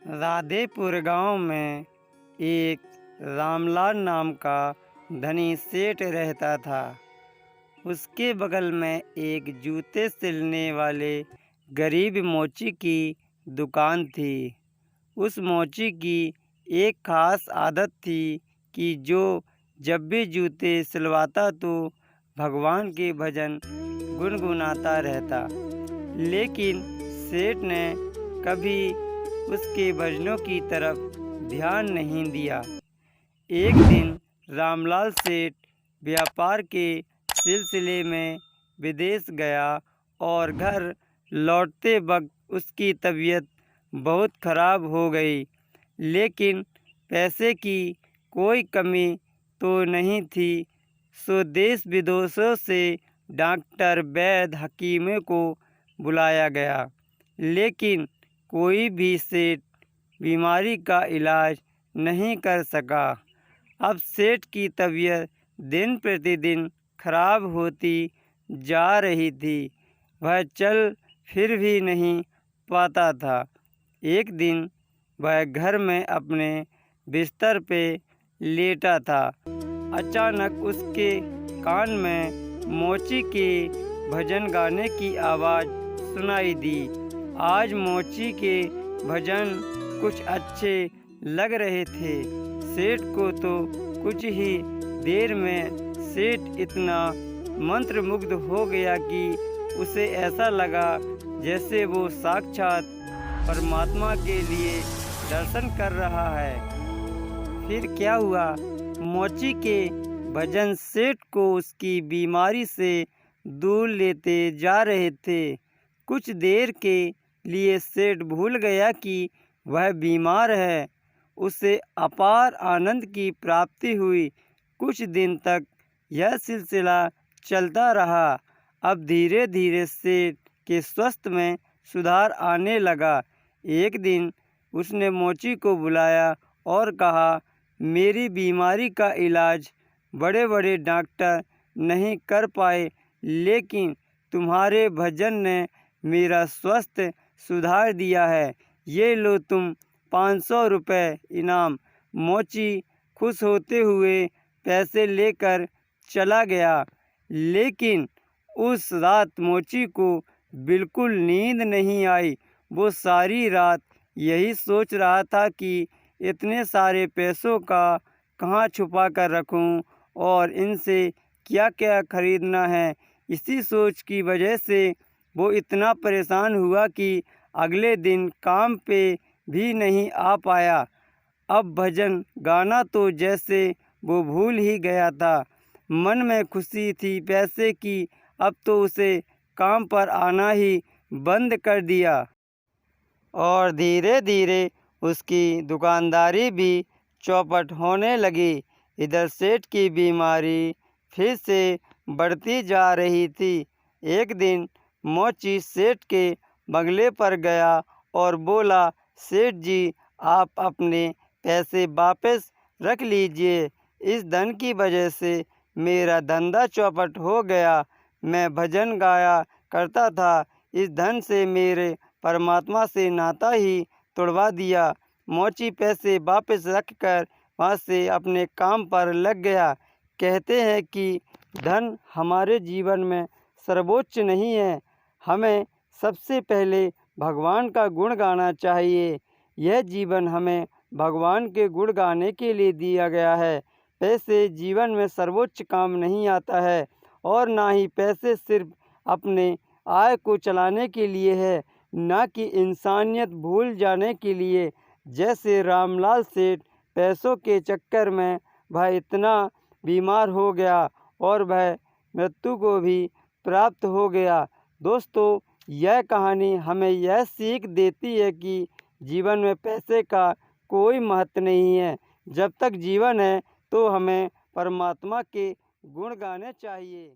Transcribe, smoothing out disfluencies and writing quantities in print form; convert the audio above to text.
राधेपुर गांव में एक रामलाल नाम का धनी सेठ रहता था। उसके बगल में एक जूते सिलने वाले गरीब मोची की दुकान थी। उस मोची की एक ख़ास आदत थी कि जब भी जूते सिलवाता तो भगवान के भजन गुनगुनाता रहता। लेकिन सेठ ने कभी उसके भजनों की तरफ ध्यान नहीं दिया। एक दिन रामलाल सेठ व्यापार के सिलसिले में विदेश गया और घर लौटते वक्त उसकी तबीयत बहुत खराब हो गई। लेकिन पैसे की कोई कमी तो नहीं थी, सो देश विदेशों से डॉक्टर, वैद्य, हकीमों को बुलाया गया, लेकिन कोई भी सेठ बीमारी का इलाज नहीं कर सका। अब सेठ की तबीयत दिन प्रतिदिन खराब होती जा रही थी। वह चल फिर भी नहीं पाता था। एक दिन वह घर में अपने बिस्तर पे लेटा था। अचानक उसके कान में मोची के भजन गाने की आवाज़ सुनाई दी। आज मोची के भजन कुछ अच्छे लग रहे थे। सेठ को तो कुछ ही देर में सेठ इतना मंत्रमुग्ध हो गया कि उसे ऐसा लगा जैसे वो साक्षात परमात्मा के लिए दर्शन कर रहा है। फिर क्या हुआ? मोची के भजन सेठ को उसकी बीमारी से दूर लेते जा रहे थे। कुछ देर के लिए सेठ भूल गया कि वह बीमार है। उसे अपार आनंद की प्राप्ति हुई। कुछ दिन तक यह सिलसिला चलता रहा। अब धीरे धीरे सेठ के स्वास्थ्य में सुधार आने लगा। एक दिन उसने मोची को बुलाया और कहा, मेरी बीमारी का इलाज बड़े बड़े डॉक्टर नहीं कर पाए, लेकिन तुम्हारे भजन ने मेरा स्वास्थ्य सुधार दिया है। ये लो तुम 500 रुपये इनाम। मोची खुश होते हुए पैसे लेकर चला गया। लेकिन उस रात मोची को बिल्कुल नींद नहीं आई। वो सारी रात यही सोच रहा था कि इतने सारे पैसों का कहाँ छुपा कर रखूं और इनसे क्या क्या खरीदना है। इसी सोच की वजह से वो इतना परेशान हुआ कि अगले दिन काम पे भी नहीं आ पाया। अब भजन गाना तो जैसे वो भूल ही गया था। मन में खुशी थी पैसे की, अब तो उसे काम पर आना ही बंद कर दिया और धीरे धीरे उसकी दुकानदारी भी चौपट होने लगी। इधर सेठ की बीमारी फिर से बढ़ती जा रही थी। एक दिन मोची सेठ के बंगले पर गया और बोला, सेठ जी, आप अपने पैसे वापस रख लीजिए। इस धन की वजह से मेरा धंधा चौपट हो गया। मैं भजन गाया करता था, इस धन से मेरे परमात्मा से नाता ही तोड़वा दिया। मोची पैसे वापस रखकर वहाँ से अपने काम पर लग गया। कहते हैं कि धन हमारे जीवन में सर्वोच्च नहीं है। हमें सबसे पहले भगवान का गुण गाना चाहिए। यह जीवन हमें भगवान के गुण गाने के लिए दिया गया है। पैसे जीवन में सर्वोच्च काम नहीं आता है और ना ही पैसे सिर्फ अपने आय को चलाने के लिए है, ना कि इंसानियत भूल जाने के लिए। जैसे रामलाल सेठ पैसों के चक्कर में वह इतना बीमार हो गया और वह मृत्यु को भी प्राप्त हो गया। दोस्तों, यह कहानी हमें यह सीख देती है कि जीवन में पैसे का कोई महत्व नहीं है। जब तक जीवन है तो हमें परमात्मा के गुण गाने चाहिए।